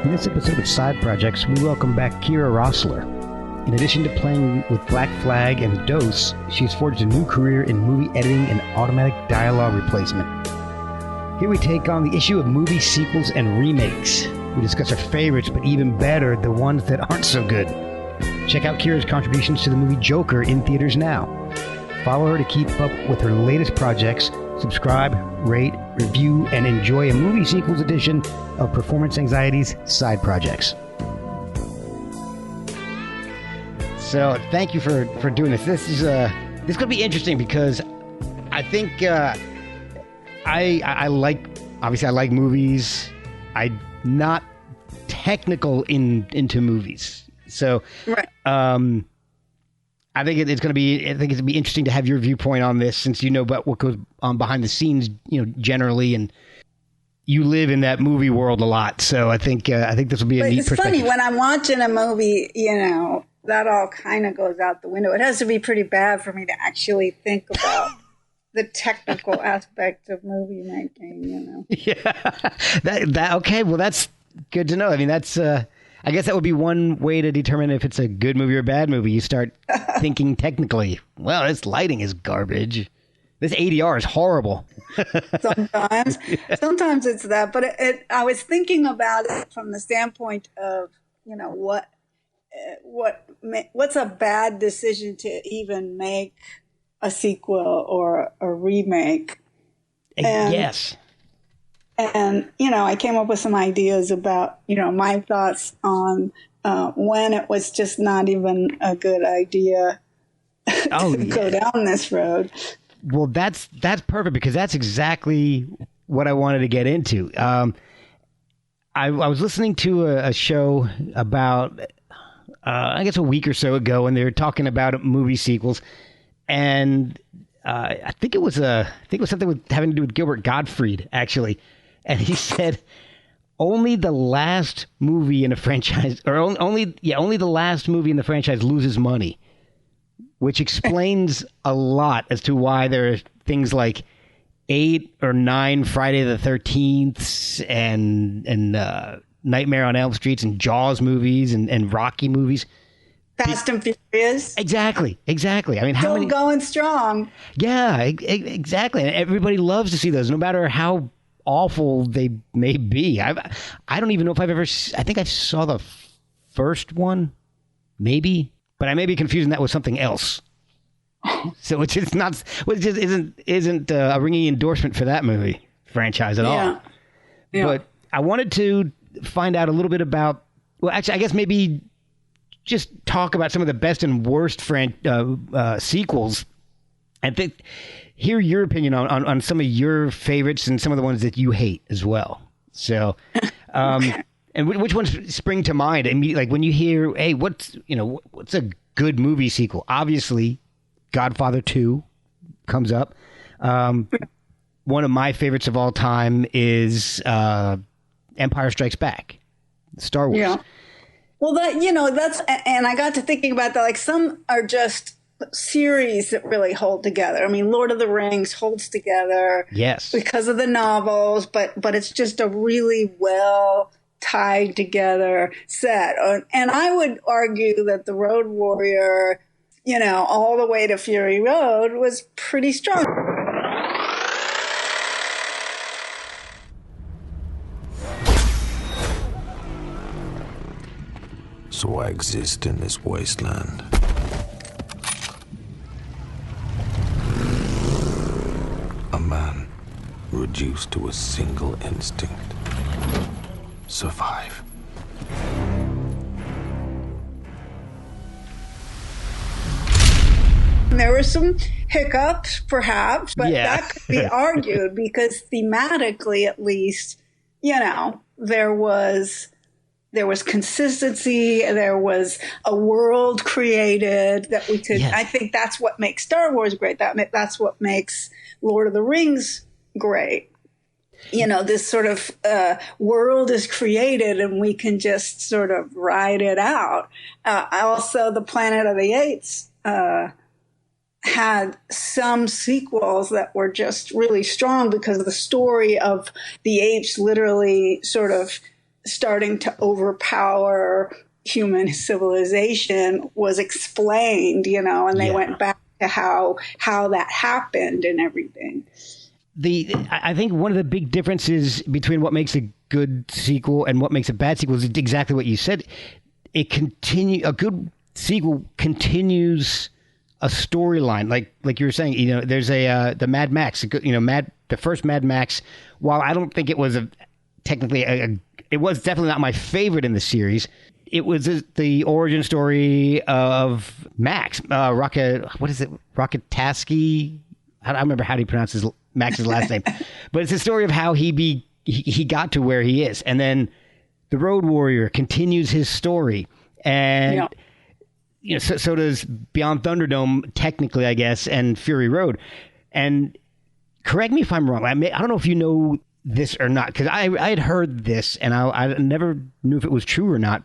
In this episode of Side Projects, we welcome back Kira Roessler. In addition to playing with Black Flag and Dose, she's forged a new career in movie editing and automatic dialogue replacement. Here we take on the issue of movie sequels and remakes. We discuss our favorites, but even better, the ones that aren't so good. Check out Kira's contributions to the movie Joker in theaters now. Follow her to keep up with her latest projects. Subscribe, rate, review, and enjoy a movie sequels edition of Performance Anxiety's Side Projects. So, thank you for doing this. This is going to be interesting because I think I like movies. I'm not technical into movies, so right. I think it's going to be interesting to have your viewpoint on this, since you know about what goes on behind the scenes, generally, and you live in that movie world a lot. So I think this will be a neat perspective. It's funny when I'm watching a movie, that all kind of goes out the window. It has to be pretty bad for me to actually think about the technical aspect of movie making. Yeah, that okay. Well, that's good to know. I mean, that's. I guess that would be one way to determine if it's a good movie or a bad movie. You start thinking technically, well, this lighting is garbage. This ADR is horrible. Sometimes it's that. But I was thinking about it from the standpoint of, what's a bad decision to even make a sequel or a remake. Yes. And, I came up with some ideas about, my thoughts on when it was just not even a good idea to go down this road. Well, that's perfect, because that's exactly what I wanted to get into. I was listening to a show about, I guess a week or so ago, and they were talking about movie sequels. And I think it was something having to do with Gilbert Gottfried, actually. And he said only the last movie in a franchise, or only the last movie in the franchise loses money, which explains a lot as to why there are things like 8 or 9 Friday the 13th and Nightmare on Elm Street and Jaws movies and Rocky movies. Fast and Furious. Exactly. I mean, how many going strong? Yeah, exactly. And everybody loves to see those, no matter how awful they may be. I don't even know if I've ever. I think I saw the first one, maybe, but I may be confusing that with something else. So it just isn't a ringing endorsement for that movie franchise at all. Yeah. But I wanted to find out a little bit about. Well, actually, I guess maybe just talk about some of the best and worst sequels. And hear your opinion on some of your favorites and some of the ones that you hate as well. So, okay. And which ones spring to mind? I mean, like when you hear, hey, what's a good movie sequel? Obviously, Godfather 2 comes up. One of my favorites of all time is Empire Strikes Back, Star Wars. Yeah. Well, that's, and I got to thinking about that. Like, some are just series that really hold together. I mean, Lord of the Rings holds together, yes, because of the novels, but it's just a really well tied together set. And I would argue that the Road Warrior, all the way to Fury Road, was pretty strong. So I exist in this wasteland. A man reduced to a single instinct. Survive. There were some hiccups, perhaps, but that could be argued because thematically, at least, there was consistency. There was a world created that we could. Yes. I think that's what makes Star Wars great. That's what makes Lord of the Rings great. This sort of world is created, and we can just sort of ride it out. Also, the Planet of the Apes had some sequels that were just really strong because the story of the apes literally sort of starting to overpower human civilization was explained, and they went back to how that happened and everything. I think one of the big differences between what makes a good sequel and what makes a bad sequel is exactly what you said. A good sequel continues a storyline, like you were saying. There's the Mad Max. The first Mad Max. While I don't think it was it was definitely not my favorite in the series. It was the origin story of Max. Rockatansky. I don't remember how he pronounces Max's last name, but it's a story of how he got to where he is, and then the Road Warrior continues his story, and so does Beyond Thunderdome, technically, I guess, and Fury Road. And correct me if I'm wrong. I don't know if you know this or not, because I had heard this, and I never knew if it was true or not.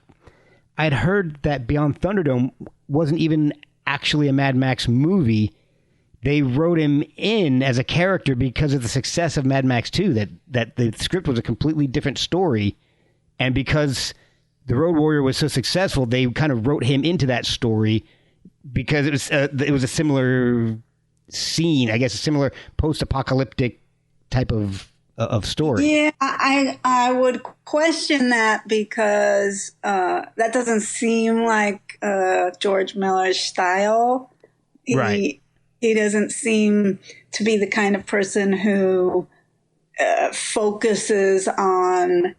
I'd heard that Beyond Thunderdome wasn't even actually a Mad Max movie. They wrote him in as a character because of the success of Mad Max 2, that the script was a completely different story. And because the Road Warrior was so successful, they kind of wrote him into that story because it was a similar scene, I guess, a similar post-apocalyptic type of story. Yeah, I would question that because that doesn't seem like George Miller's style. Right. He doesn't seem to be the kind of person who focuses on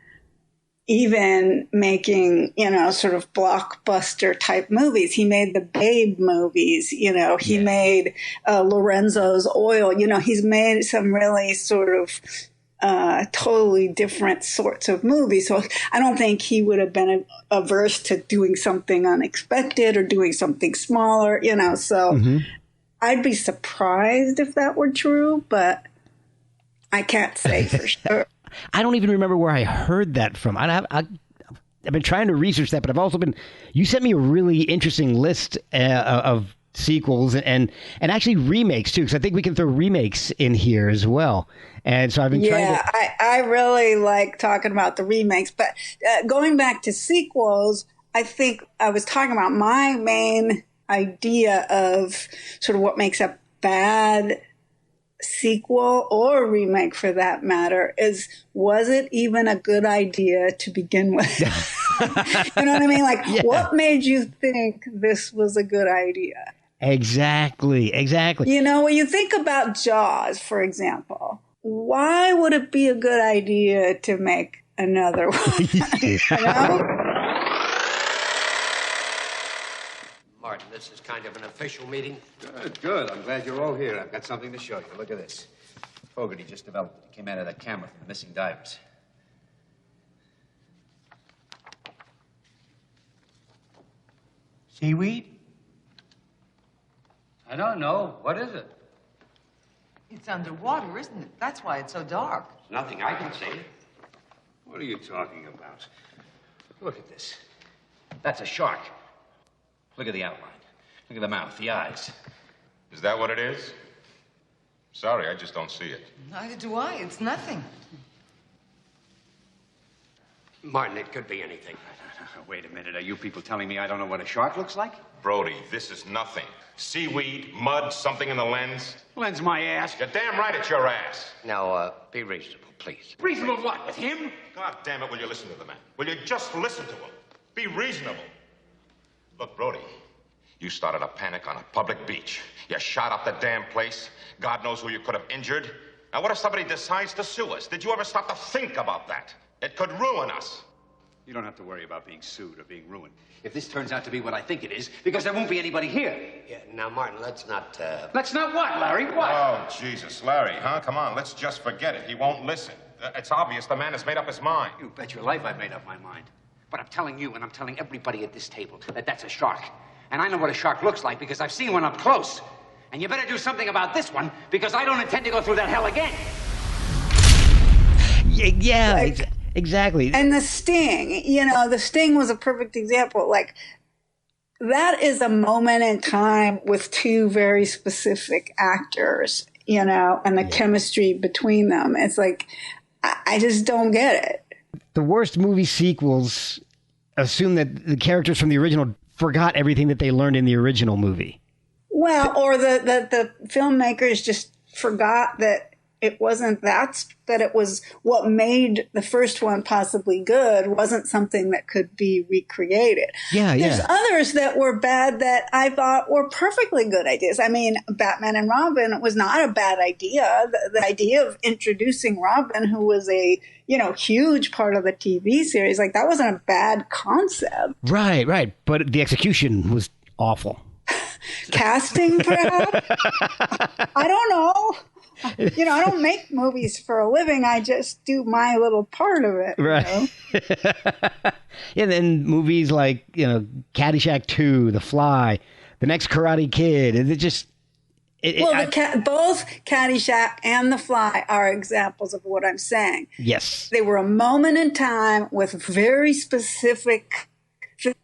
even making, sort of blockbuster type movies. He made the Babe movies, he made Lorenzo's Oil. He's made some really sort of totally different sorts of movies. So I don't think he would have been averse to doing something unexpected or doing something smaller, so... Mm-hmm. I'd be surprised if that were true, but I can't say for sure. I don't even remember where I heard that from. I've been trying to research that, but I've also been... You sent me a really interesting list of sequels and actually remakes, too, because I think we can throw remakes in here as well. And so I've been trying to... I really like talking about the remakes, but going back to sequels, I think I was talking about my main idea of sort of what makes a bad sequel or remake, for that matter, was it even a good idea to begin with? You know what I mean? What made you think this was a good idea? Exactly. When you think about Jaws, for example, why would it be a good idea to make another one? Martin, this is kind of an official meeting. Good. I'm glad you're all here. I've got something to show you. Look at this. Fogarty just developed it. It came out of that camera from the missing divers. Seaweed? I don't know. What is it? It's underwater, isn't it? That's why it's so dark. Nothing I can see. What are you talking about? Look at this. That's a shark. Look at the outline. Look at the mouth, the eyes. Is that what it is? Sorry, I just don't see it. Neither do I. It's nothing. Martin, it could be anything. Wait a minute. Are you people telling me I don't know what a shark looks like? Brody, this is nothing. Seaweed, mud, something in the lens. Lens my ass. You're damn right it's your ass. Now, be reasonable, please. Reasonable what? With him? God damn it, will you listen to the man? Will you just listen to him? Be reasonable. Look, Brody, you started a panic on a public beach. You shot up the damn place. God knows who you could have injured. Now, what if somebody decides to sue us? Did you ever stop to think about that? It could ruin us. You don't have to worry about being sued or being ruined. If this turns out to be what I think it is, because there won't be anybody here. Yeah, now, Martin, let's not... Let's not what, Larry? What? Oh, Jesus, Larry, huh? Come on, let's just forget it. He won't listen. It's obvious the man has made up his mind. You bet your life I've made up my mind. But I'm telling you, and I'm telling everybody at this table, that that's a shark. And I know what a shark looks like because I've seen one up close. And you better do something about this one because I don't intend to go through that hell again. Yeah, exactly. And the Sting, the Sting was a perfect example. That is a moment in time with two very specific actors, and the chemistry between them. It's I just don't get it. the worst movie sequels assume that the characters from the original forgot everything that they learned in the original movie. Well, or the filmmakers just forgot that it wasn't that it was what made the first one possibly good wasn't something that could be recreated. There's others that were bad that I thought were perfectly good ideas. I mean, Batman and Robin was not a bad idea. The idea of introducing Robin, who was a huge part of the TV series, like that wasn't a bad concept. Right. But the execution was awful. Casting, perhaps? I don't know. I don't make movies for a living. I just do my little part of it. Right. And then movies like, Caddyshack 2, The Fly, The Next Karate Kid. Both Caddyshack and The Fly are examples of what I'm saying. Yes. They were a moment in time with very specific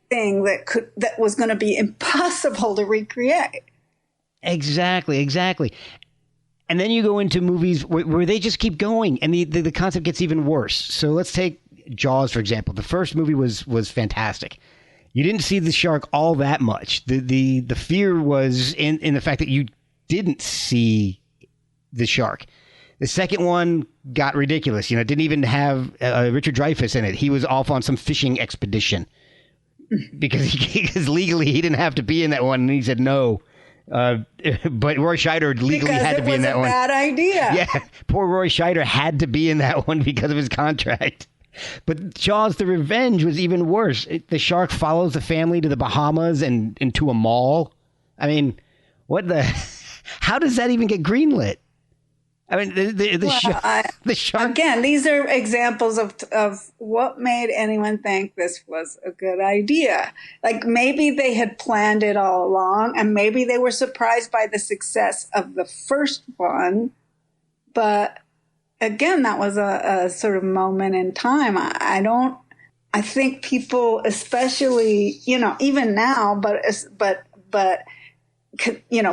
thing that was going to be impossible to recreate. Exactly. And then you go into movies where they just keep going, and the concept gets even worse. So let's take Jaws, for example. The first movie was fantastic. You didn't see the shark all that much. The fear was in the fact that you didn't see the shark. The second one got ridiculous. It didn't even have Richard Dreyfuss in it. He was off on some fishing expedition because legally he didn't have to be in that one, and he said no. But Roy Scheider legally had to be in that one. Because it was a bad idea. Yeah, poor Roy Scheider had to be in that one because of his contract. But Jaws: The Revenge was even worse. The shark follows the family to the Bahamas and into a mall. I mean, how does that even get greenlit? I mean, the shark. Again, these are examples of what made anyone think this was a good idea. Like maybe they had planned it all along, and maybe they were surprised by the success of the first one. But again, that was a sort of moment in time. I think people, especially even now, but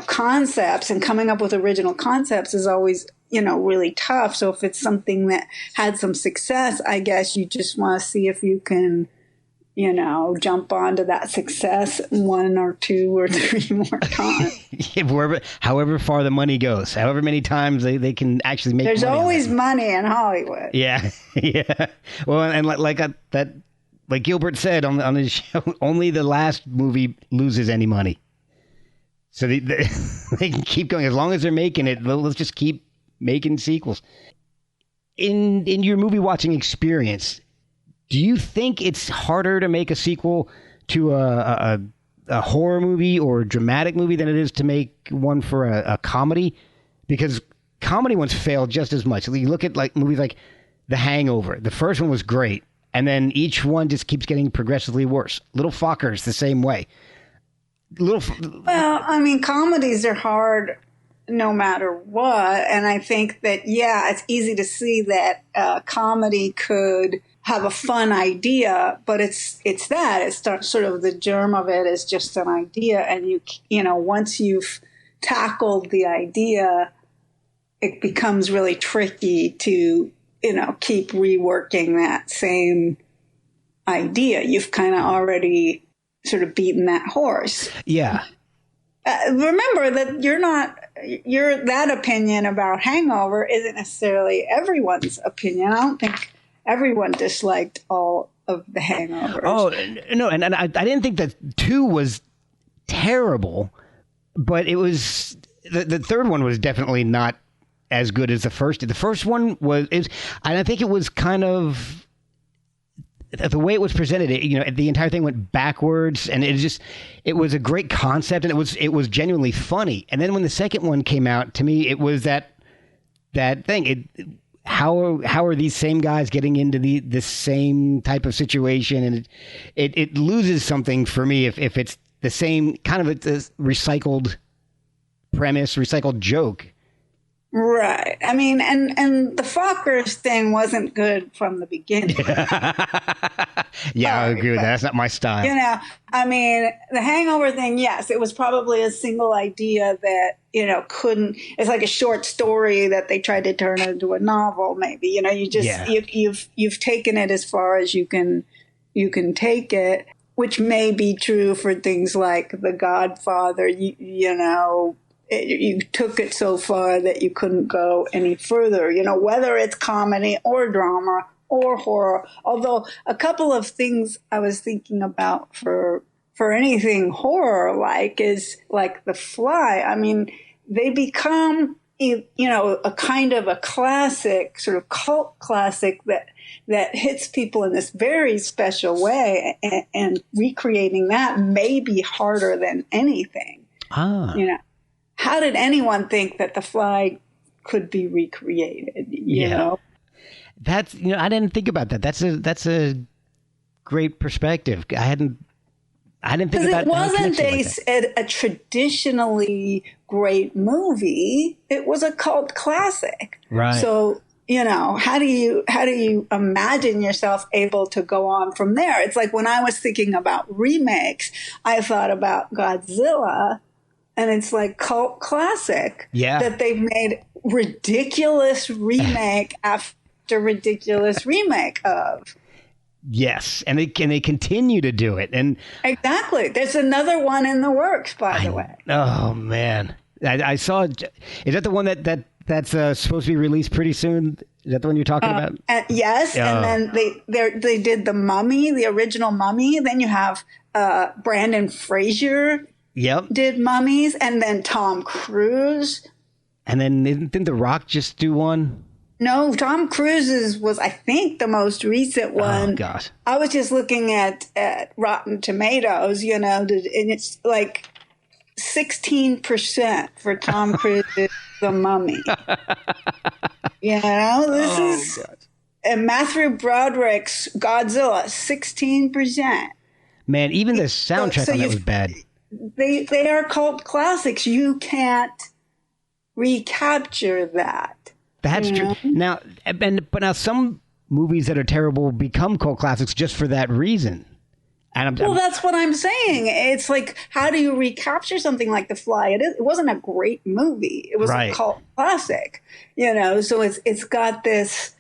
concepts and coming up with original concepts is always really tough. So if it's something that had some success, I guess you just want to see if you can, jump onto that success 1 or 2 or 3 more times. However far the money goes, however many times they can actually make. There's money always money in Hollywood. Yeah. Well, and like Gilbert said on his show, only the last movie loses any money. So they can keep going as long as they're making it. Let's just keep making sequels. In your movie watching experience, do you think it's harder to make a sequel to a horror movie or a dramatic movie than it is to make one for a comedy? Because comedy ones fail just as much. You look at movies like The Hangover. The first one was great, and then each one just keeps getting progressively worse. Little Fockers the same way. Well, I mean, comedies are hard no matter what. And I think that, it's easy to see that comedy could have a fun idea, but it's sort of the germ of it is just an idea. And once you've tackled the idea, it becomes really tricky to, keep reworking that same idea. You've kind of already sort of beaten that horse. Yeah. Remember that that opinion about Hangover isn't necessarily everyone's opinion. I don't think everyone disliked all of the Hangovers. Oh, no. And I didn't think that 2 was terrible, but it was, the third one was definitely not as good as the first. The first one and I think it was kind of, the way it was presented, the entire thing went backwards, and it was a great concept, and it was genuinely funny. And then when the second one came out, to me, it was that thing. How are these same guys getting into the same type of situation? And it loses something for me if it's the same kind of a recycled premise, recycled joke. Right. I mean, and the Fockers thing wasn't good from the beginning. Yeah, I agree with that. That's not my style. You know, I mean, the Hangover thing, yes, it was probably a single idea that, you know, couldn't, it's like a short story that they tried to turn into a novel, maybe. You know, you just, you've taken it as far as you can take it, which may be true for things like The Godfather. You know, you took it so far that you couldn't go any further, you know, whether it's comedy or drama or horror. Although a couple of things I was thinking about for anything horror like is like The Fly. I mean, they become, you know, a kind of a classic, sort of cult classic that hits people in this very special way, and recreating that may be harder than anything. You know, how did anyone think that The Fly could be recreated? You know, that's, you know, I didn't think about that. That's a great perspective. I didn't think about it wasn't a traditionally great movie. It was a cult classic, right? So, you know, how do you imagine yourself able to go on from there? It's like when I was thinking about remakes, I thought about Godzilla, and it's like cult classic that they've made ridiculous remake after ridiculous remake of. Yes, and they continue to do it, and exactly. There's another one in the works, by the way. Oh man, I saw. Is that the one that's supposed to be released pretty soon? Is that the one you're talking about? Yes, and then they did the Mummy, the original Mummy. Then you have Brandon Fraser. Yep, did Mummies, and then Tom Cruise. And then didn't The Rock just do one? No, Tom Cruise's was, I think, the most recent one. Oh, gosh. I was just looking at Rotten Tomatoes, you know, and it's like 16% for Tom Cruise's The Mummy. You know, this is... God. And Matthew Broderick's Godzilla, 16%. Man, even the soundtrack on that was bad. They are cult classics. You can't recapture that. That's true. Now, but now some movies that are terrible become cult classics just for that reason. And that's what I'm saying. It's like, how do you recapture something like The Fly? It wasn't a great movie. It was a cult classic, you know. So it's got this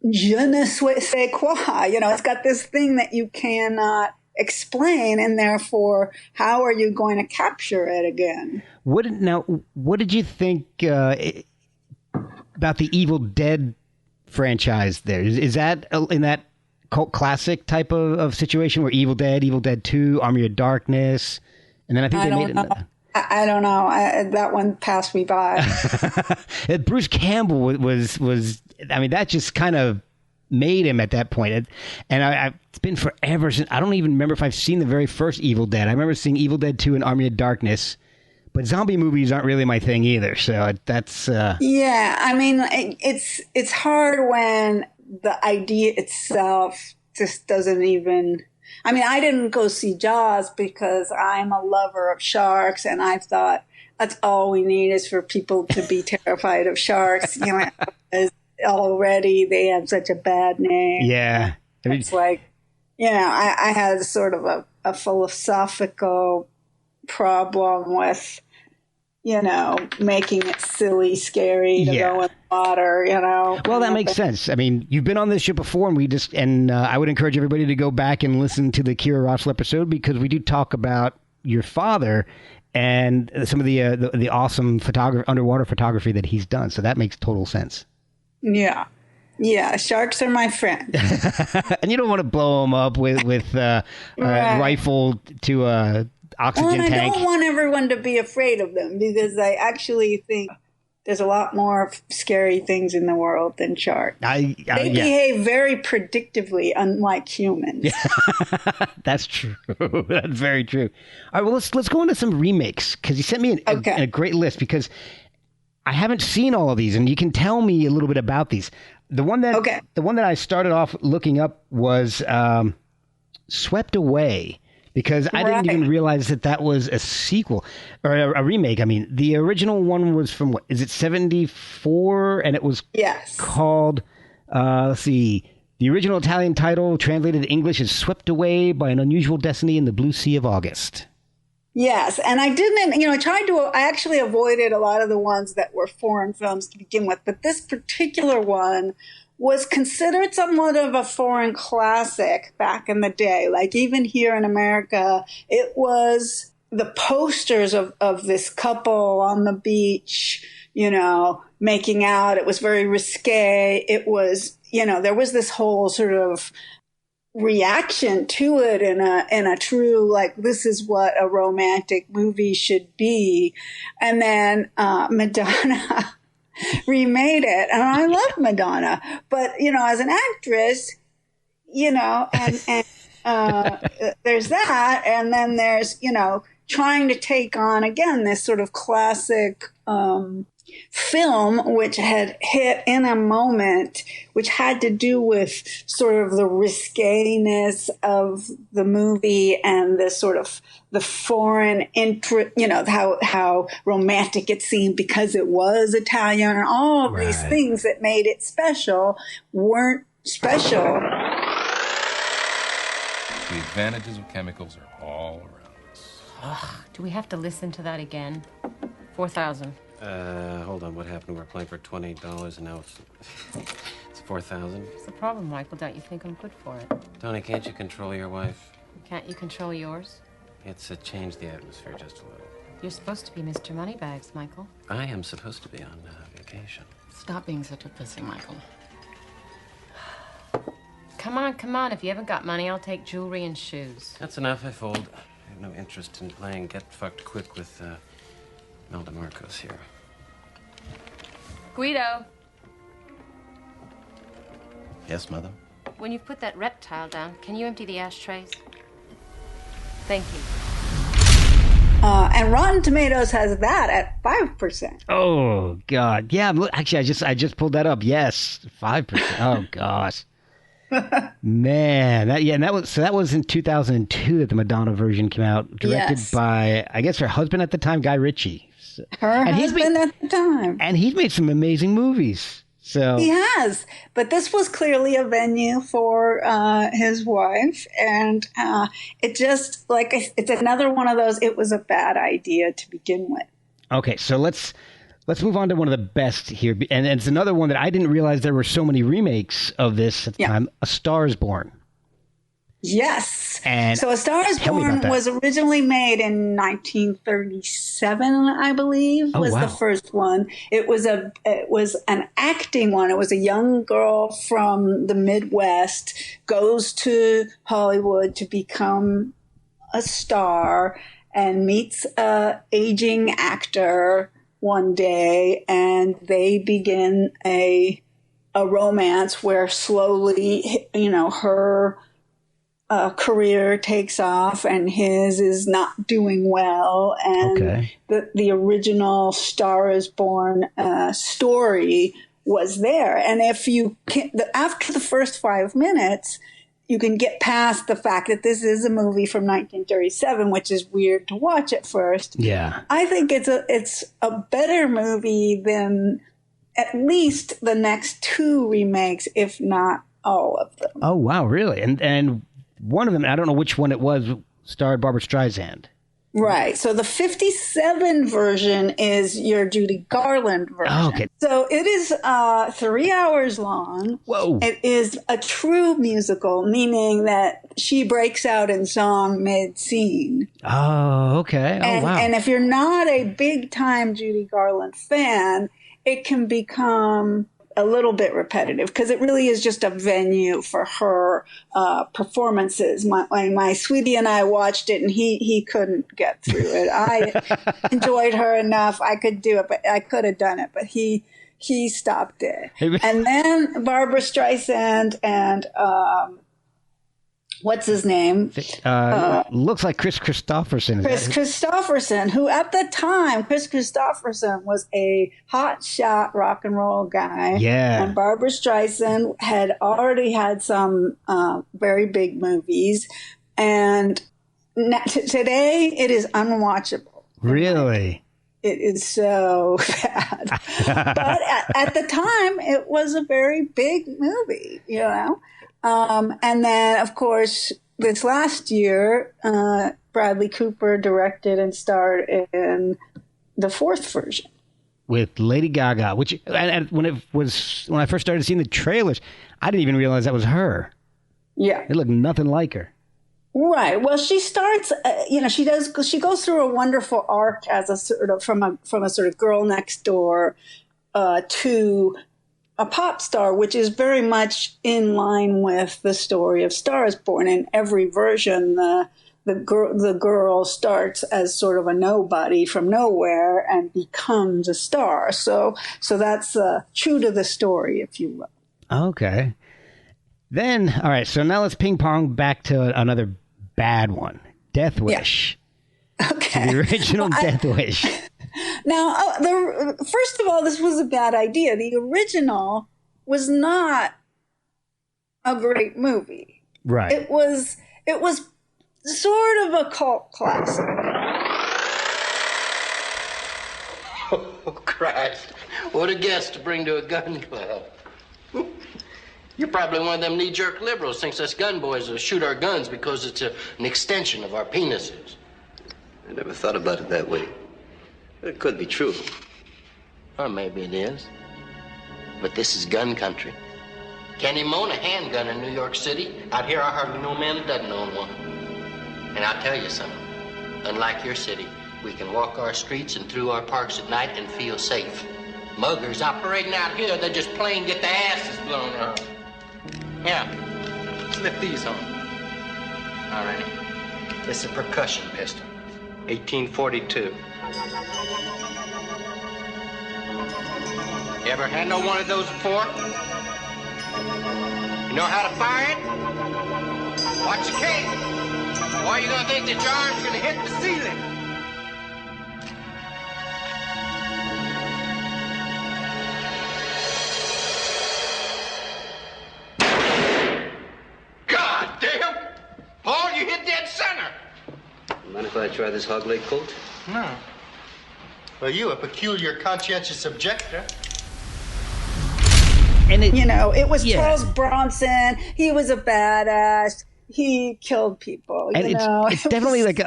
je ne sais quoi, you know. It's got this thing that you cannot explain, and therefore, how are you going to capture it again? What did you think about the Evil Dead franchise there? Is that in that cult classic type of situation where Evil Dead 2, Army of Darkness, and then I think they made it. I don't know. That one passed me by. Bruce Campbell was. I mean, that just kind of made him at that point. And it's been forever since. I don't even remember if I've seen the very first Evil Dead. I remember seeing Evil Dead 2 and Army of Darkness. But zombie movies aren't really my thing either, so that's... Yeah, I mean, it's hard when the idea itself just doesn't even... I mean, I didn't go see Jaws because I'm a lover of sharks, and I thought that's all we need is for people to be terrified of sharks. You know, because already they have such a bad name. Yeah. I mean, it's like, you know, I had sort of a philosophical problem with, you know, making it silly, scary to go in the water, you know. Well, that makes sense. I mean, you've been on this show before, and I would encourage everybody to go back and listen to the Kira Roessler episode, because we do talk about your father and some of the awesome underwater photography that he's done. So that makes total sense. Yeah. Yeah, sharks are my friend. And you don't want to blow them up with a rifle to a oxygen tank. I don't want everyone to be afraid of them, because I actually think there's a lot more scary things in the world than sharks. They behave very predictably, unlike humans. That's true. That's very true. All right, well, let's go into some remakes, because you sent me a great list, because I haven't seen all of these, and you can tell me a little bit about these. The one that I started off looking up was Swept Away, because I didn't even realize that was a sequel or a remake. I mean, the original one was from, what is it, 74? And it was called, let's see, The original Italian title, translated to English, is Swept Away by an Unusual Destiny in the Blue Sea of August. Yes, and I didn't, I actually avoided a lot of the ones that were foreign films to begin with, but this particular one was considered somewhat of a foreign classic back in the day. Like even here in America, it was the posters of this couple on the beach, making out. It was very risque. It was, there was this whole sort of reaction to it in a true, like, this is what a romantic movie should be. And then Madonna remade it, and I love Madonna, but as an actress, and there's that, and then there's trying to take on again this sort of classic film, which had hit in a moment, which had to do with sort of the risqueness of the movie and the sort of the foreign interest, how romantic it seemed because it was Italian, and all of these things that made it special weren't special. The advantages of chemicals are all around us. Ugh, do we have to listen to that again? 4,000. Hold on. What happened? We were playing for $28, and now it's 4,000. What's the problem, Michael? Don't you think I'm good for it? Tony, can't you control your wife? Can't you control yours? It's changed the atmosphere just a little. You're supposed to be Mr. Moneybags, Michael. I am supposed to be on vacation. Stop being such a pussy, Michael. Come on. If you haven't got money, I'll take jewelry and shoes. That's enough. I fold. I have no interest in playing Get Fucked Quick with Mel DeMarco's here. Guido, Yes, Mother? when you've put that reptile down, can you empty the ashtrays? Thank you. And Rotten Tomatoes has that at 5%. Oh God, yeah. Actually, I just pulled that up. Yes, 5%. Oh gosh, man. That was in 2002 that the Madonna version came out, directed by, I guess, her husband at the time, Guy Ritchie. At the time. And he's made some amazing movies. So he has, but this was clearly a venue for his wife, and it just it's another one of those. It was a bad idea to begin with. Okay, so let's move on to one of the best here, and it's another one that I didn't realize there were so many remakes of this at the time. A Star Is Born. Yes. And so A Star Is Born was originally made in 1937, I believe, was the first one. It was an acting one. It was a young girl from the Midwest goes to Hollywood to become a star and meets a aging actor one day, and they begin a romance where slowly, her career takes off and his is not doing well, and the original Star Is Born story was there. And if you can, after the first 5 minutes, you can get past the fact that this is a movie from 1937, which is weird to watch at first. Yeah, I think it's a better movie than at least the next two remakes, if not all of them. Oh wow, really? And one of them, I don't know which one it was, starred Barbra Streisand. Right. So the 57 version is your Judy Garland version. Oh, okay. So it is 3 hours long. Whoa. It is a true musical, meaning that she breaks out in song mid-scene. Oh, okay. Oh, wow. And if you're not a big-time Judy Garland fan, it can become a little bit repetitive because it really is just a venue for her performances. My sweetie and I watched it, and he couldn't get through it. I enjoyed her enough. I could do it, but I could have done it, but he stopped it. And then Barbra Streisand and what's his name? Looks like Chris Christopherson. Chris Christopherson, who at the time, Chris Christopherson was a hotshot rock and roll guy. Yeah. And Barbra Streisand had already had some very big movies. And today it is unwatchable. Really? It is so bad. But at the time, it was a very big movie, And then, of course, this last year, Bradley Cooper directed and starred in the fourth version with Lady Gaga. Which, and when I first started seeing the trailers, I didn't even realize that was her. Yeah, it looked nothing like her. Right. Well, she starts. She goes through a wonderful arc as a sort of from a sort of girl next door to a pop star, which is very much in line with the story of Star is Born. In every version, the girl starts as sort of a nobody from nowhere and becomes a star. So that's true to the story, if you will. Okay. Then, all right, so now let's ping pong back to another bad one, Death Wish. Yeah. Okay. The original Death Wish. Now, first of all, this was a bad idea. The original was not a great movie. Right. It was sort of a cult classic. Oh, Christ. What a guest to bring to a gun club. You're probably one of them knee-jerk liberals thinks us gun boys will shoot our guns because it's an extension of our penises. I never thought about it that way. But it could be true. Or maybe it is. But this is gun country. Can't even own a handgun in New York City. Out here, I hardly know a man that doesn't own one. And I'll tell you something. Unlike your city, we can walk our streets and through our parks at night and feel safe. Muggers operating out here, they just plain get their asses blown off. Yeah, slip these on. All right. This is a percussion pistol. 1842. You ever handled one of those before? You know how to fire it? Watch the cake. Or you gonna think that your arm's gonna hit the ceiling? God damn! Paul, you hit dead center! Mind if I try this hog leg Colt? No. Well, you a peculiar conscientious objector. And it was Charles Bronson. He was a badass. He killed people. And it's definitely like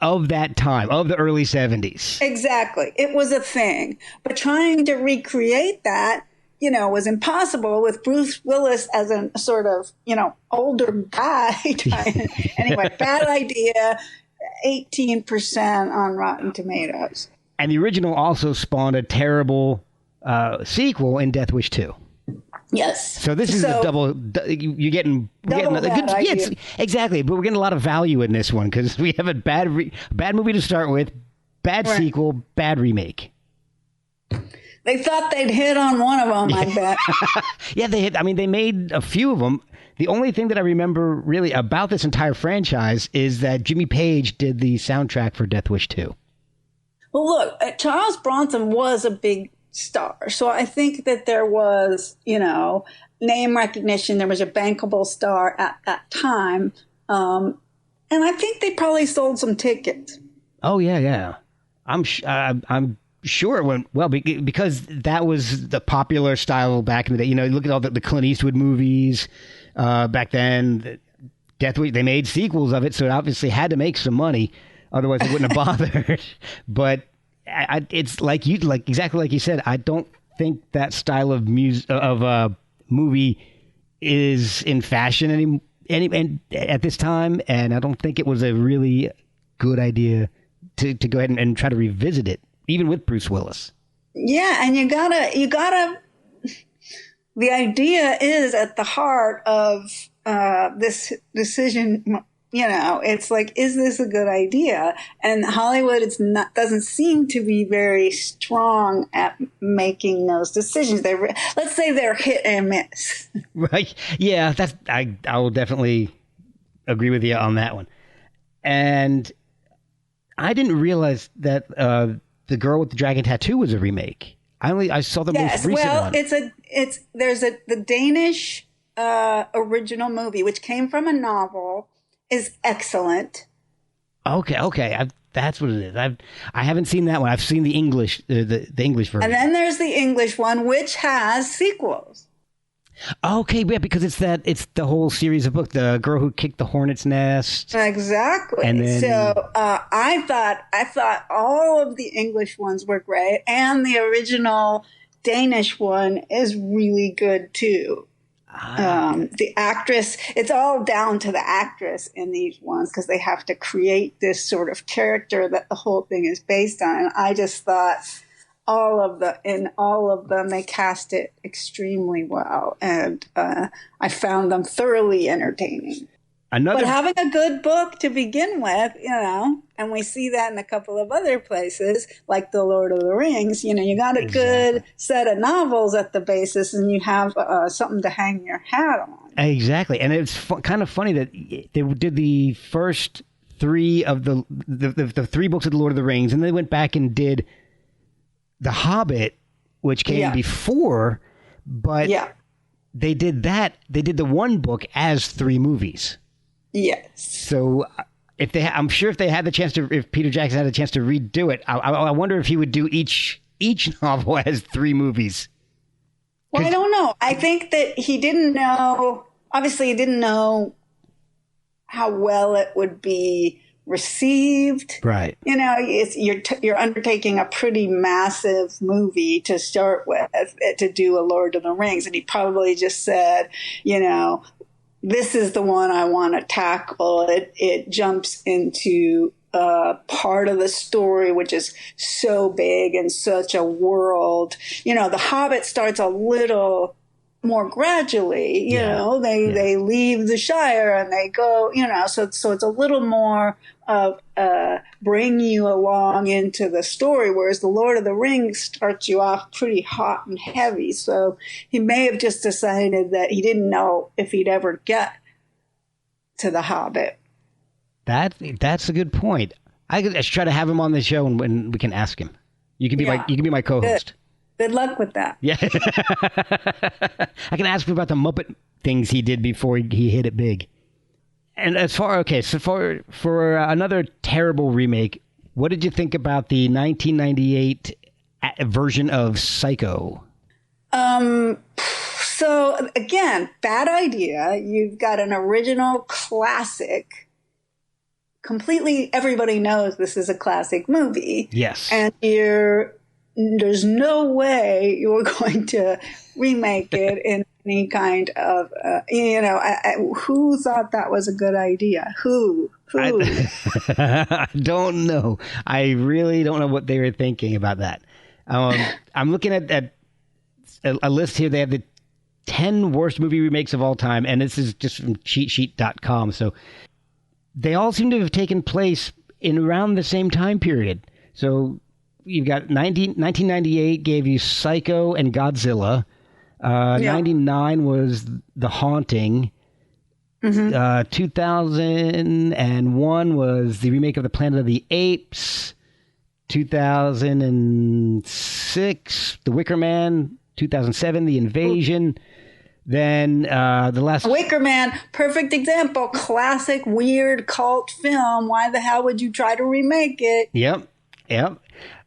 of that time, of the early 70s. Exactly. It was a thing. But trying to recreate that, was impossible with Bruce Willis as a sort of, older guy. Anyway, bad idea. 18% on Rotten Tomatoes. And the original also spawned a terrible sequel in Death Wish 2. Yes. So this is a double. You're getting a good. Yes, exactly. But we're getting a lot of value in this one because we have a bad movie to start with, bad sequel, bad remake. They thought they'd hit on one of them. I bet. Yeah, they hit. I mean, they made a few of them. The only thing that I remember really about this entire franchise is that Jimmy Page did the soundtrack for Death Wish 2. Well, look, Charles Bronson was a big star. So I think that there was, name recognition. There was a bankable star at that time. And I think they probably sold some tickets. Oh, yeah. I'm sure it went well because that was the popular style back in the day. Look at all the Clint Eastwood movies back then. Death Wish, they made sequels of it, so it obviously had to make some money. Otherwise, they wouldn't have bothered. But it's exactly like you said. I don't think that style of movie is in fashion any at this time, and I don't think it was a really good idea to go ahead and try to revisit it, even with Bruce Willis. Yeah, and you gotta. The idea is at the heart of this decision. It's like, is this a good idea? And Hollywood doesn't seem to be very strong at making those decisions. Let's say they're hit and miss. Right. Yeah, I will definitely agree with you on that one. And I didn't realize that The Girl with the Dragon Tattoo was a remake. I saw the most recent one. There's the Danish original movie, which came from a novel, is excellent. Okay. That's what it is. I haven't seen that one. I've seen the English, the English version. And then there's the English one, which has sequels. Okay, yeah, because it's the whole series of books, The Girl Who Kicked the Hornet's Nest. Exactly. And then, so I thought all of the English ones were great, and the original Danish one is really good too. The actress, it's all down to the actress in these ones because they have to create this sort of character that the whole thing is based on. And I just thought all of them, they cast it extremely well. And I found them thoroughly entertaining. But having a good book to begin with, and we see that in a couple of other places, like The Lord of the Rings, you got a good set of novels at the basis, and you have something to hang your hat on. Exactly. And it's kind of funny that they did the first three of the three books of The Lord of the Rings, and they went back and did The Hobbit, which came before, but they did the one book as three movies. Yes. So I'm sure if Peter Jackson had a chance to redo it, I wonder if he would do each novel as three movies. Well, I don't know. I think that he didn't know. Obviously, he didn't know how well it would be received. Right. You're undertaking a pretty massive movie to start with, to do a Lord of the Rings, and he probably just said, this is the one I want to tackle. It jumps into part of the story, which is so big and such a world. The Hobbit starts a little more gradually, they leave the Shire and they go, so it's a little more of bring you along into the story, whereas the Lord of the Rings starts you off pretty hot and heavy. So he may have just decided that he didn't know if he'd ever get to the Hobbit. That's a good point. I should try to have him on the show and we can ask him. You can be my co-host. Good luck with that. Yeah. I can ask him about the Muppet things he did before he hit it big. And for another terrible remake, what did you think about the 1998 version of Psycho? So again, bad idea. You've got an original classic. Completely, everybody knows this is a classic movie. Yes. And there's no way you're going to remake it in any kind of, who thought that was a good idea? Who? I don't know. I really don't know what they were thinking about that. I'm looking at a list here. They have the 10 worst movie remakes of all time, and this is just from cheatsheet.com. So they all seem to have taken place in around the same time period. So you've got 1998 gave you Psycho and Godzilla. 99 was The Haunting. 2001 was the remake of The Planet of the Apes. 2006, The Wicker Man. 2007, The Invasion. Then the last... Wicker Man, perfect example. Classic, weird cult film. Why the hell would you try to remake it? Yep.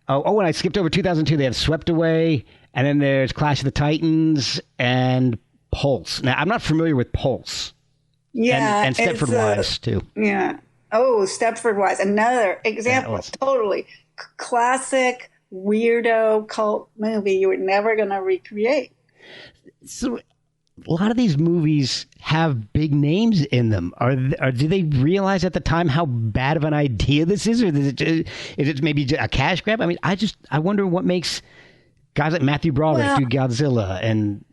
Oh, and I skipped over 2002. They have Swept Away, and then there's Clash of the Titans and Pulse. Now, I'm not familiar with Pulse. Yeah. And Stepford Wives, too. Yeah. Oh, Stepford Wives. Another example. Totally. Classic, weirdo cult movie you were never going to recreate. So a lot of these movies have big names in them. Or do they realize at the time how bad of an idea this is? Or is it maybe a cash grab? I mean, I wonder what makes guys like Matthew Broderick do Godzilla and...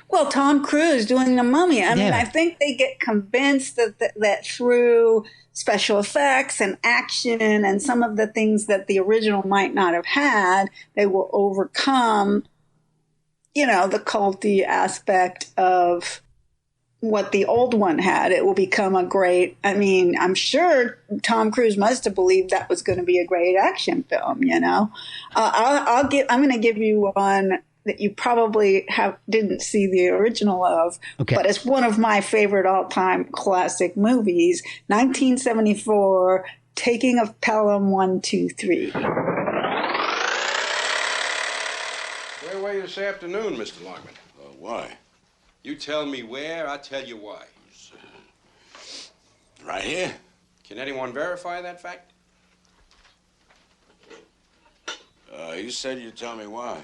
Well, Tom Cruise doing The Mummy. I mean, I think they get convinced that through special effects and action and some of the things that the original might not have had, they will overcome, the culty aspect of what the old one had. It will become a great, I'm sure Tom Cruise must have believed that was going to be a great action film, I'm going to give you one that you probably didn't see the original of, but it's one of my favorite all-time classic movies, 1974, Taking of Pelham 1, 2, 3. Where were you this afternoon, Mr. Lockman? Why? You tell me where, I'll tell you why. Right here. Can anyone verify that fact? You said you'd tell me why.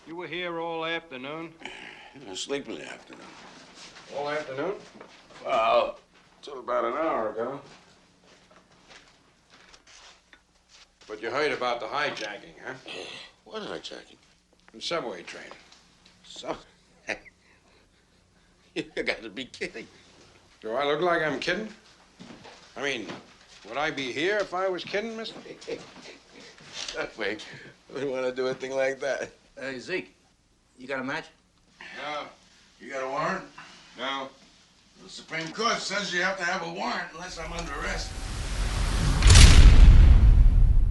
You were here all afternoon? I was sleeping in the afternoon. All afternoon? Well, till about an hour ago. But you heard about the hijacking, huh? What hijacking? The subway train. So? You got to be kidding. Do I look like I'm kidding? I mean, would I be here if I was kidding, mister? Wait, we don't want to do a thing like that. Hey, Zeke, you got a match? No. You got a warrant? No. The Supreme Court says you have to have a warrant unless I'm under arrest.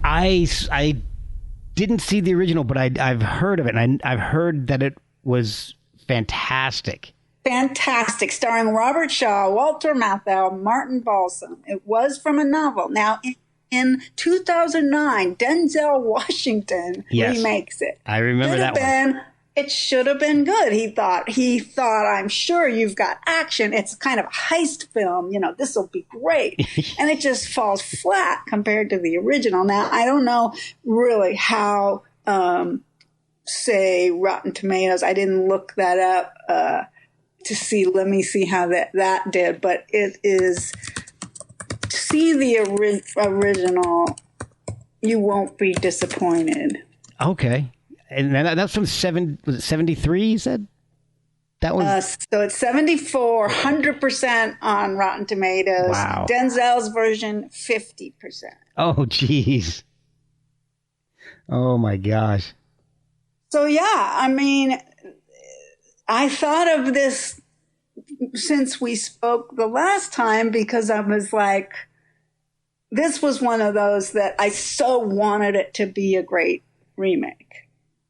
I didn't see the original, but I've heard of it, and I've heard that it was fantastic. Fantastic, starring Robert Shaw, Walter Matthau, Martin Balsam. It was from a novel. Now, in 2009, Denzel Washington remakes it. I remember that one. It should have been good. He thought, I'm sure you've got action. It's kind of a heist film. You know, this will be great. And it just falls flat compared to the original. Now, I don't know really how, say, Rotten Tomatoes, I didn't look that up let me see how that did. But it is, see the original, you won't be disappointed. Okay. And that's from 73, you said? That was... so it's 74, 100% on Rotten Tomatoes. Wow. Denzel's version, 50%. Oh, geez. Oh, my gosh. So, yeah, I mean, I thought of this since we spoke the last time because I was like, this was one of those that I so wanted it to be a great remake.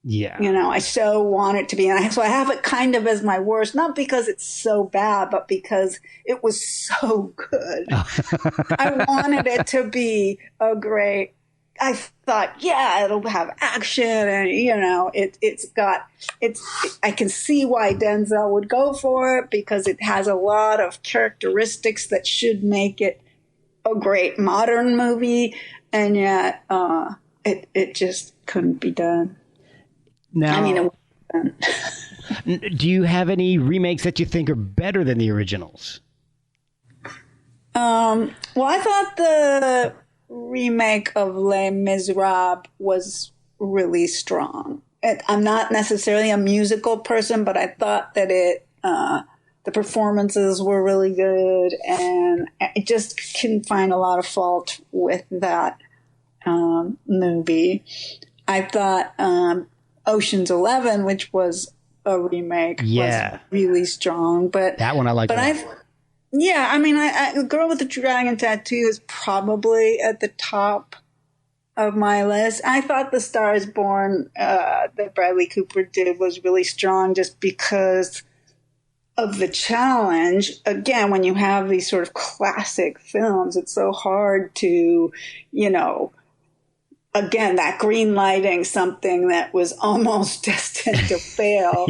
Yeah. You know, I so want it to be. And so I have it kind of as my worst, not because it's so bad, but because it was so good. I wanted it to be a great, I thought, yeah, it'll have action and, you know, I can see why Denzel would go for it because it has a lot of characteristics that should make it a great modern movie. And yet, it just couldn't be done. Now, I mean, it was do you have any remakes that you think are better than the originals? Well, I thought the remake of Les Miserables was really strong. I'm not necessarily a musical person, but I thought that the performances were really good, and I just couldn't find a lot of fault with that movie. I thought Ocean's 11, which was a remake, was really strong. But that one I like. Yeah, I mean, The Girl with the Dragon Tattoo is probably at the top of my list. I thought The Star is Born that Bradley Cooper did was really strong just because of the challenge. Again, when you have these sort of classic films, it's so hard to, you know, again, that green lighting something that was almost destined to fail.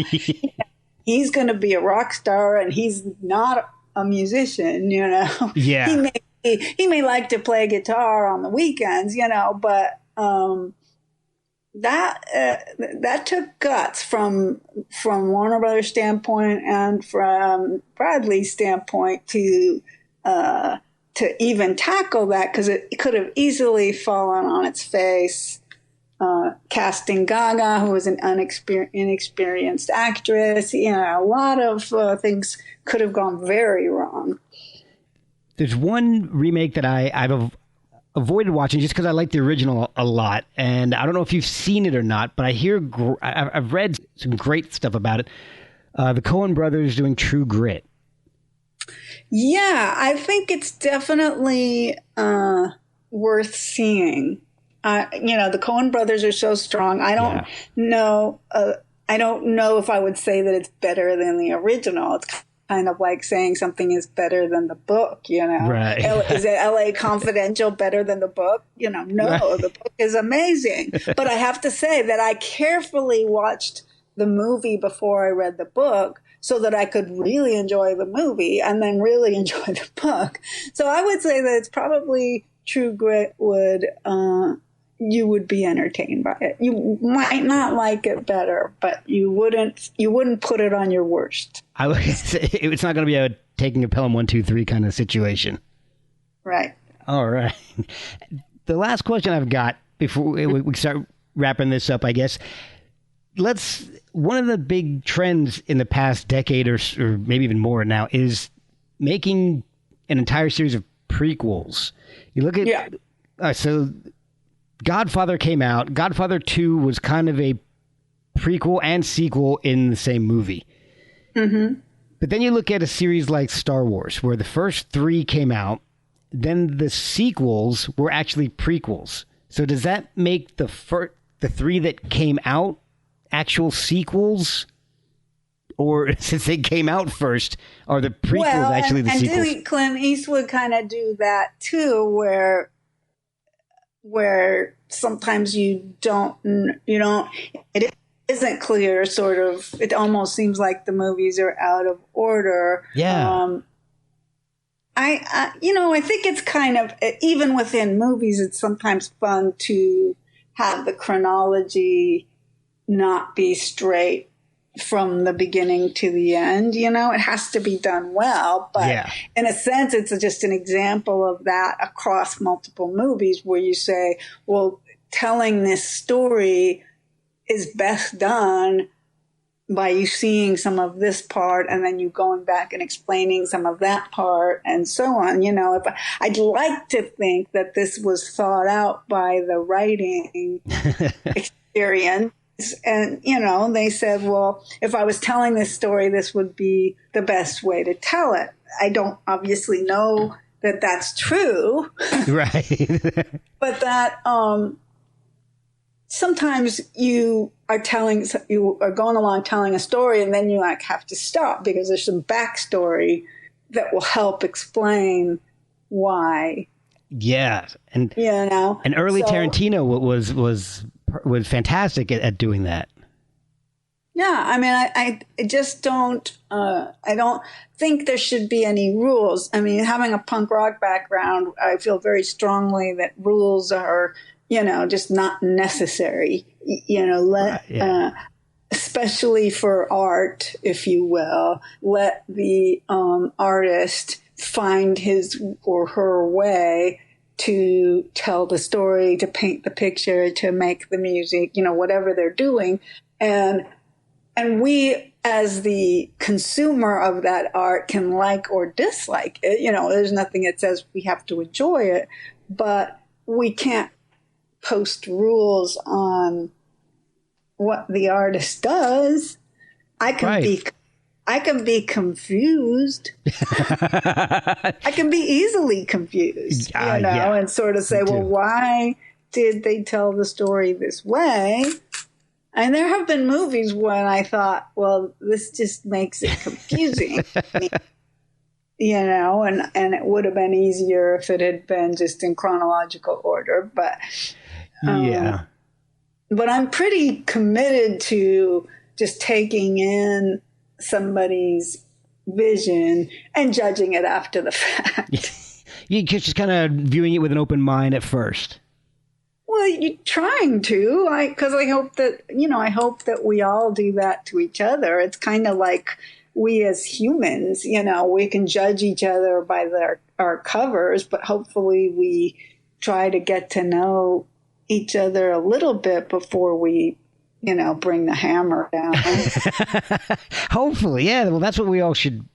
He's going to be a rock star and he's not a musician, you know. Yeah. He may like to play guitar on the weekends, you know, but that took guts from Warner Brothers' standpoint and from Bradley's standpoint to even tackle that, because it could have easily fallen on its face. Casting Gaga, who was an inexperienced actress, you know, a lot of things could have gone very wrong. There's one remake that I've avoided watching just because I like the original a lot, and I don't know if you've seen it or not, but I've read some great stuff about it. The Coen brothers doing True Grit. Yeah, I think it's definitely worth seeing. You know, the Coen brothers are so strong. I don't know. I don't know if I would say that it's better than the original. It's kind of like saying something is better than the book. You know, right? Is it L.A. Confidential better than the book? You know, no. Right. The book is amazing. But I have to say that I carefully watched the movie before I read the book so that I could really enjoy the movie and then really enjoy the book. So I would say that it's probably True Grit you would be entertained by it. You might not like it better, but you wouldn't put it on your worst. I would say it's not going to be a taking a Pelham 1, 2, 3 kind of situation. Right. All right. The last question I've got before we start wrapping this up, I guess. One of the big trends in the past decade or maybe even more now is making an entire series of prequels. You look at, so Godfather came out. Godfather 2 was kind of a prequel and sequel in the same movie. Mm-hmm. But then you look at a series like Star Wars, where the first 3 came out, then the sequels were actually prequels. So does that make the 3 that came out actual sequels? Or since they came out first, are the prequels actually the sequels? And Clint Eastwood kind of do that too, where sometimes it isn't clear, sort of. It almost seems like the movies are out of order. Yeah. I think it's kind of, even within movies, it's sometimes fun to have the chronology not be straight from the beginning to the end. It has to be done well, but in a sense, it's just an example of that across multiple movies where you say, well, telling this story is best done by you seeing some of this part and then you going back and explaining some of that part and so on. I'd like to think that this was thought out by the writing experience. And, they said, well, if I was telling this story, this would be the best way to tell it. I don't obviously know that that's true. Right. But that sometimes you are going along telling a story and then you have to stop because there's some backstory that will help explain why. Yeah. And, and early Tarantino was fantastic at doing that. Yeah, I mean, I just don't. I don't think there should be any rules. I mean, having a punk rock background, I feel very strongly that rules are, just not necessary. Especially for art, if you will, let the artist find his or her way to tell the story, to paint the picture, to make the music, whatever they're doing. And we, as the consumer of that art, can like or dislike it. There's nothing that says we have to enjoy it, but we can't post rules on what the artist does. I can be confused. I can be easily confused, and sort of say, well, why did they tell the story this way? And there have been movies when I thought, well, this just makes it confusing, and it would have been easier if it had been just in chronological order. But but I'm pretty committed to just taking in somebody's vision and judging it after the fact. You're just kind of viewing it with an open mind at first. Well, you're trying to, because I hope that we all do that to each other. It's kind of like we as humans, we can judge each other by our covers, but hopefully we try to get to know each other a little bit before we bring the hammer down. Hopefully, yeah. Well, that's what we all should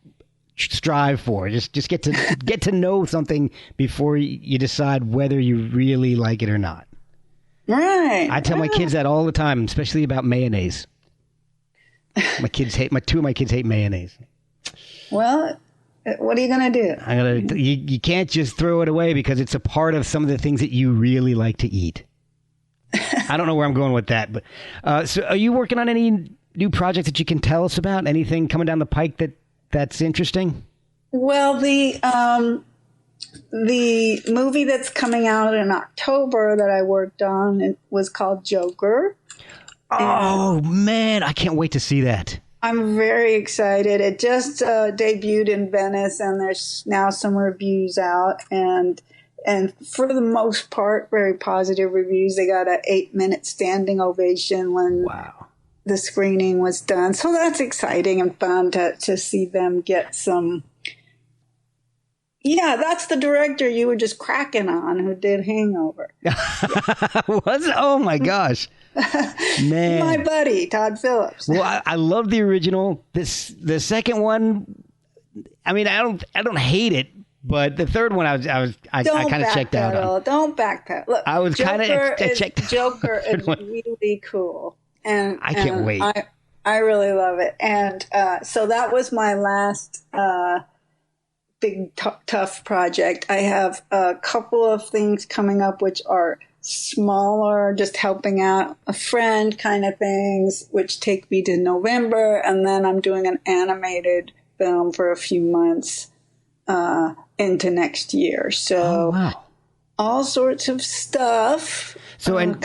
strive for. Just get to know something before you decide whether you really like it or not. Right. I tell my kids that all the time, especially about mayonnaise. Two of my kids hate mayonnaise. Well, what are you going to do? You can't just throw it away because it's a part of some of the things that you really like to eat. I don't know where I'm going with that, but so are you working on any new projects that you can tell us about? Anything coming down the pike that's interesting? Well, the movie that's coming out in October that I worked on, it was called Joker. Oh, man, I can't wait to see that. I'm very excited. It just debuted in Venice, and there's now some reviews out, and for the most part, very positive reviews. They got an 8-minute standing ovation when the screening was done. So that's exciting and fun to see them get some. Yeah, that's the director you were just cracking on who did Hangover. Was it? Oh my gosh. Man. My buddy, Todd Phillips. Well, I love the original. The second one, I mean, I don't hate it, but the third one I kind of checked out on. Don't backpedal. Look, I was kind of checked. Joker is really cool, and I can't wait. I really love it, and so that was my last big tough project. I have a couple of things coming up which are smaller, just helping out a friend kind of things, which take me to November, and then I'm doing an animated film for a few months into next year. So all sorts of stuff. So and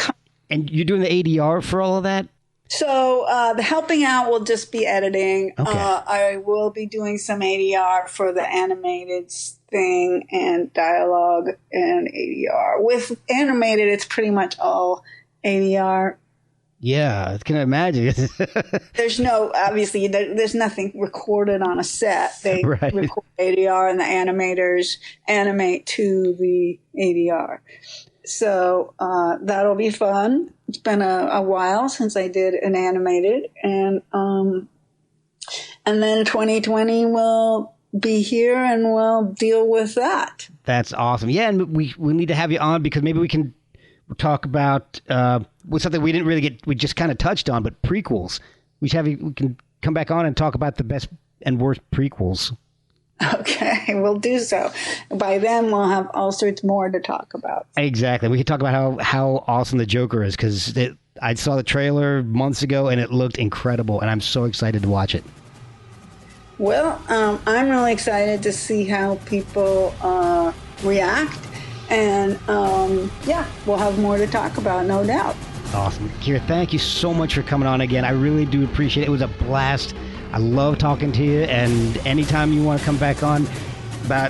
you're doing the ADR for all of that? So the helping out will just be editing. Okay. I will be doing some ADR for the animated thing and dialogue and ADR. With animated, it's pretty much all ADR. Yeah, I can imagine. There's obviously, there's nothing recorded on a set. They record ADR and the animators animate to the ADR. So that'll be fun. It's been a while since I did an animated, and then 2020 will be here, and we'll deal with that. That's awesome. Yeah, and we need to have you on because maybe we can talk about something we didn't really get. We just kind of touched on, but prequels. We can come back on and talk about the best and worst prequels. Okay, we'll do so. By then, we'll have all sorts more to talk about. Exactly. We could talk about how awesome the Joker is because I saw the trailer months ago and it looked incredible, and I'm so excited to watch it. Well, I'm really excited to see how people react, and we'll have more to talk about, no doubt. Awesome. Kira, thank you so much for coming on again. I really do appreciate it. It was a blast. I love talking to you, and anytime you want to come back on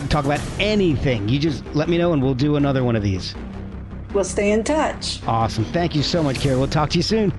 talk about anything, you just let me know and we'll do another one of these. We'll stay in touch. Awesome. Thank you so much, Kira. We'll talk to you soon.